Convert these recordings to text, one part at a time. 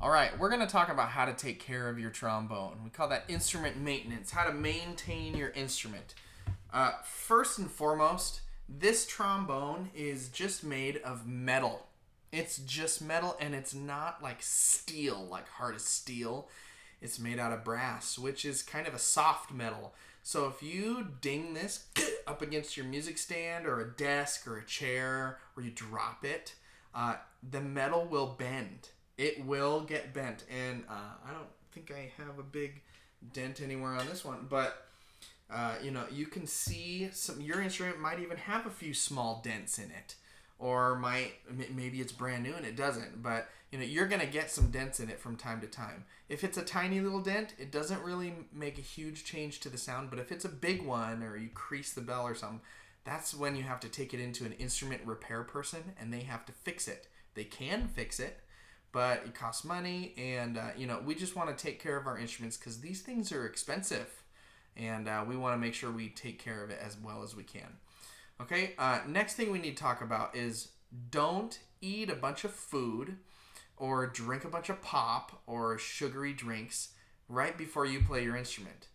All right, we're going to talk about how to take care of your trombone. We call that instrument maintenance, how to maintain your instrument. First and foremost, this trombone is just made of metal. It's just metal, and it's not like steel, like hard as steel. It's made out of brass, which is kind of a soft metal. So if you ding this up against your music stand or a desk or a chair, or you drop it, the metal will bend. It will get bent, and I don't think I have a big dent anywhere on this one, but you can see your instrument might even have a few small dents in it, or maybe it's brand new and it doesn't, but you're gonna get some dents in it from time to time. If it's a tiny little dent, it doesn't really make a huge change to the sound, but if it's a big one or you crease the bell or something, that's when you have to take it into an instrument repair person and they have to fix it. They can fix it, but it costs money, and we just want to take care of our instruments because these things are expensive, and we want to make sure we take care of it as well as we can. Okay, next thing we need to talk about is don't eat a bunch of food or drink a bunch of pop or sugary drinks right before you play your instrument,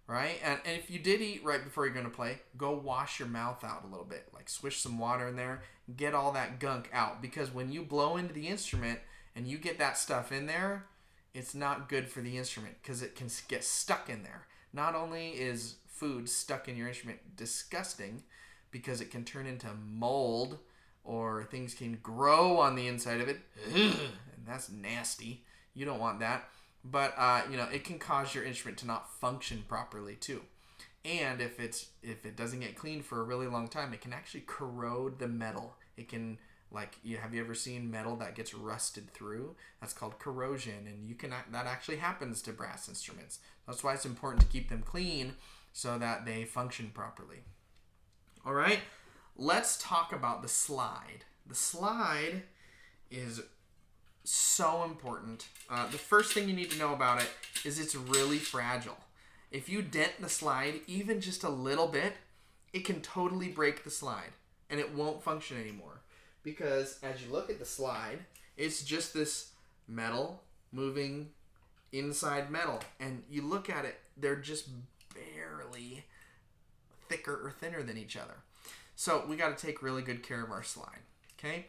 right? And if you did eat right before you're going to play, go wash your mouth out a little bit, like swish some water in there, get all that gunk out, because when you blow into the instrument and you get that stuff in there, it's not good for the instrument because it can get stuck in there. Not only is food stuck in your instrument disgusting because it can turn into mold or things can grow on the inside of it, and that's nasty. You don't want that. But it can cause your instrument to not function properly too. And if it doesn't get cleaned for a really long time, it can actually corrode the metal. It can, have you ever seen metal that gets rusted through? That's called corrosion, and that actually happens to brass instruments. That's why it's important to keep them clean so that they function properly. All right, let's talk about the slide. The slide is so important. The first thing you need to know about it is it's really fragile. If you dent the slide even just a little bit, it can totally break the slide and it won't function anymore. Because as you look at the slide, it's just this metal moving inside metal. And you look at it, they're just barely thicker or thinner than each other. So we got to take really good care of our slide. Okay?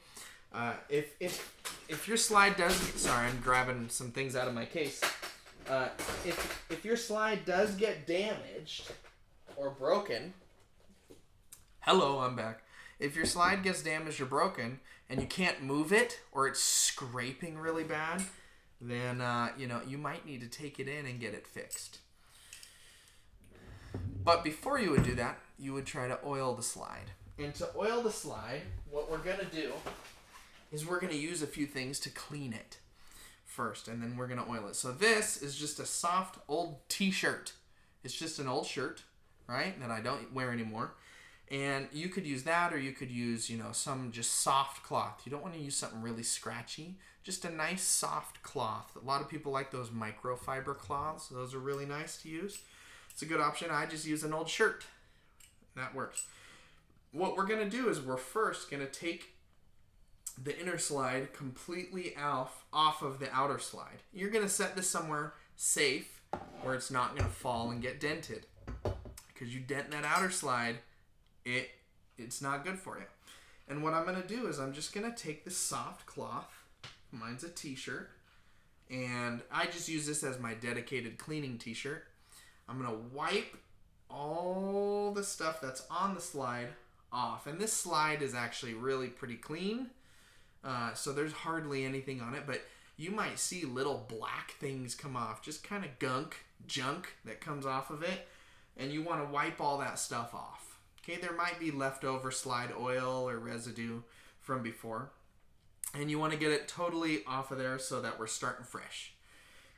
If your slide does, sorry, I'm grabbing some things out of my case. If your slide does get damaged or broken, hello, I'm back. If your slide gets damaged or broken and you can't move it or it's scraping really bad, then you might need to take it in and get it fixed. But before you would do that, you would try to oil the slide. And to oil the slide, what we're going to do is we're going to use a few things to clean it first, and then we're going to oil it. So this is just a soft old t-shirt. It's just an old shirt, right, that I don't wear anymore. And you could use that, or you could use, some just soft cloth. You don't want to use something really scratchy. Just a nice soft cloth. A lot of people like those microfiber cloths. Those are really nice to use. It's a good option. I just use an old shirt. That works. What we're going to do is we're first going to take the inner slide completely off of the outer slide. You're going to set this somewhere safe where it's not going to fall and get dented. Because you dent that outer slide, it's not good for you. And what I'm going to do is I'm just going to take this soft cloth. Mine's a t-shirt. And I just use this as my dedicated cleaning t-shirt. I'm going to wipe all the stuff that's on the slide off. And this slide is actually really pretty clean. So there's hardly anything on it, but you might see little black things come off, just kind of junk that comes off of it, and you want to wipe all that stuff off. Okay, there might be leftover slide oil or residue from before, and you want to get it totally off of there so that we're starting fresh.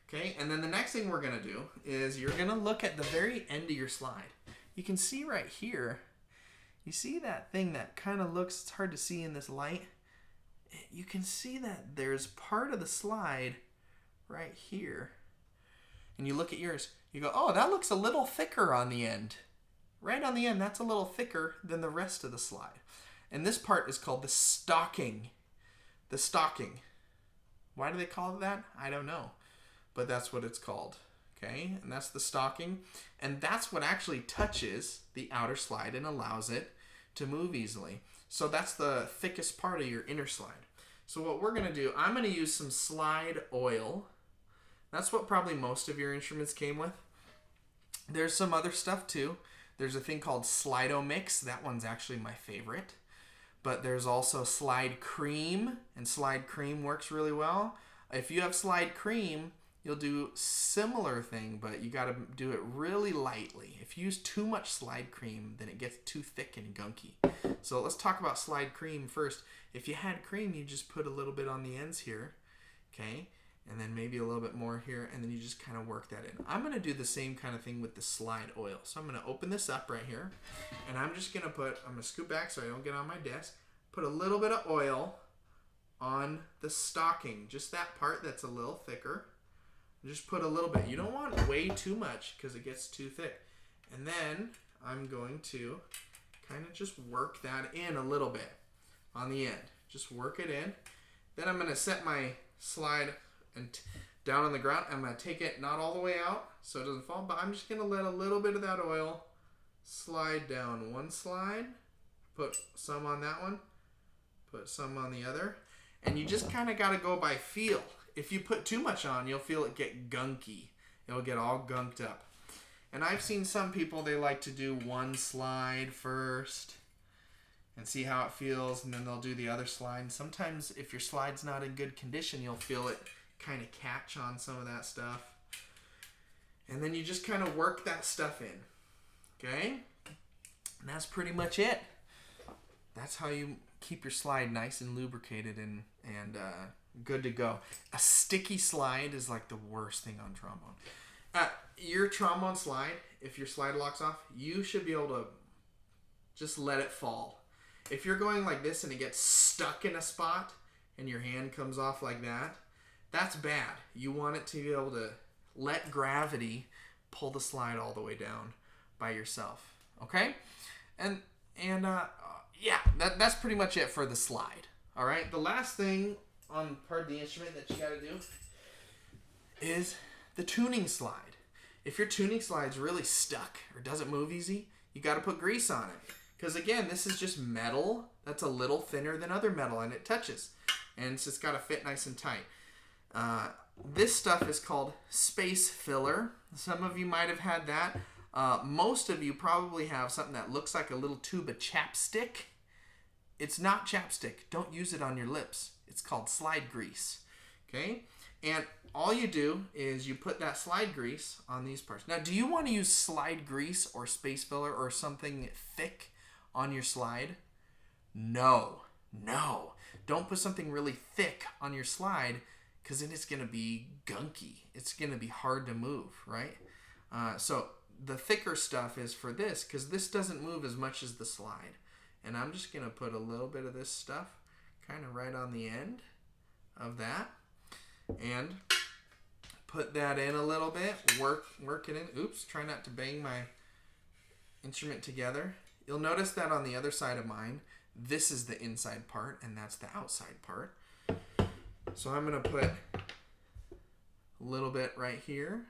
Okay, and then the next thing we're going to do is you're going to look at the very end of your slide. You can see right here, you see that thing that kind of looks, it's hard to see in this light. You can see that there's part of the slide right here. And you look at yours, you go, oh, that looks a little thicker on the end. Right on the end, that's a little thicker than the rest of the slide. And this part is called the stocking. The stocking. Why do they call it that? I don't know. But that's what it's called. Okay, and that's the stocking. And that's what actually touches the outer slide and allows it to move easily. So that's the thickest part of your inner slide. So what we're going to do, I'm going to use some slide oil. That's what probably most of your instruments came with. There's some other stuff too. There's a thing called Slido-Mix. That one's actually my favorite. But there's also Slide Cream, and Slide Cream works really well. If you have Slide Cream, you'll do similar thing, but you got to do it really lightly. If you use too much Slide Cream, then it gets too thick and gunky. So let's talk about Slide Cream first. If you had cream, you just put a little bit on the ends here, okay? And then maybe a little bit more here, and then you just kind of work that in. I'm going to do the same kind of thing with the slide oil. So I'm going to open this up right here, and I'm just going to scoot back so I don't get on my desk, put a little bit of oil on the stocking, just that part that's a little thicker. Just put a little bit. You don't want way too much because it gets too thick. And then I'm going to kind of just work that in a little bit on the end. Just work it in. Then I'm going to set my slide and down on the ground. I'm going to take it not all the way out so it doesn't fall, but I'm just going to let a little bit of that oil slide down one slide. Put some on that one. Put some on the other. And you just kind of got to go by feel. If you put too much on, you'll feel it get gunky. It'll get all gunked up. And I've seen some people, they like to do one slide first and see how it feels, and then they'll do the other slide. And sometimes if your slide's not in good condition, you'll feel it kind of catch on some of that stuff. And then you just kind of work that stuff in. Okay? And that's pretty much it. That's how you keep your slide nice and lubricated and good to go. A sticky slide is like the worst thing on trombone. Your trombone slide, if your slide locks off, you should be able to just let it fall. If you're going like this and it gets stuck in a spot and your hand comes off like that, that's bad. You want it to be able to let gravity pull the slide all the way down by yourself. Okay? And yeah, that's pretty much it for the slide. All right? The last thing on part of the instrument that you got to do is the tuning slide. If your tuning slide's really stuck or doesn't move easy, you got to put grease on it. Because again, this is just metal that's a little thinner than other metal, and it touches. And it's just got to fit nice and tight. This stuff is called space filler. Some of you might have had that. Most of you probably have something that looks like a little tube of chapstick. It's not chapstick. Don't use it on your lips. It's called slide grease. Okay? And all you do is you put that slide grease on these parts. Now, do you want to use slide grease or space filler or something thick on your slide? No. No. Don't put something really thick on your slide because then it's going to be gunky. It's going to be hard to move, right? So the thicker stuff is for this because this doesn't move as much as the slide. And I'm just going to put a little bit of this stuff kind of right on the end of that. And put that in a little bit. Work it in. Oops, try not to bang my instrument together. You'll notice that on the other side of mine, this is the inside part and that's the outside part. So I'm going to put a little bit right here.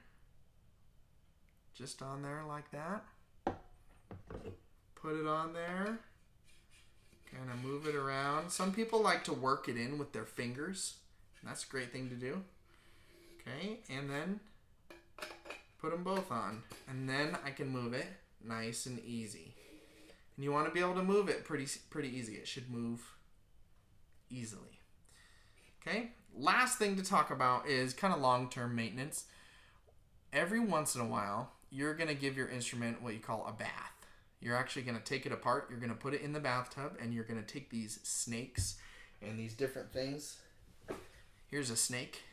Just on there like that. Put it on there. Kind of move it around. Some people like to work it in with their fingers. That's a great thing to do. Okay, and then put them both on. And then I can move it nice and easy. And you want to be able to move it pretty easy. It should move easily. Okay, last thing to talk about is kind of long-term maintenance. Every once in a while, you're going to give your instrument what you call a bath. You're actually going to take it apart. You're going to put it in the bathtub, and you're going to take these snakes and these different things. Here's a snake.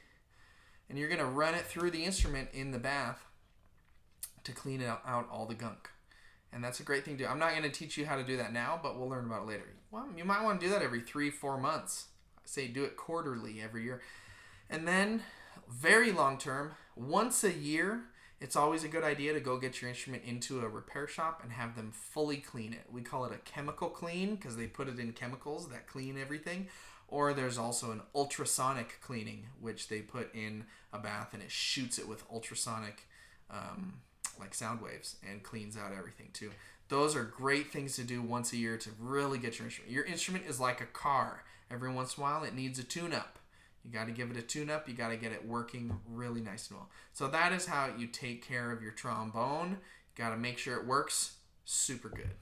And you're going to run it through the instrument in the bath to clean out all the gunk. And that's a great thing to do. I'm not going to teach you how to do that now, but we'll learn about it later. Well, you might want to do that every 3-4 months. I say do it quarterly every year. And then, very long term, once a year, it's always a good idea to go get your instrument into a repair shop and have them fully clean it. We call it a chemical clean because they put it in chemicals that clean everything. Or there's also an ultrasonic cleaning, which they put in a bath and it shoots it with ultrasonic like sound waves and cleans out everything too. Those are great things to do once a year to really get your instrument. Your instrument is like a car. Every once in a while it needs a tune-up. You got to give it a tune-up. You got to get it working really nice and well. So that is how you take care of your trombone. You got to make sure it works super good.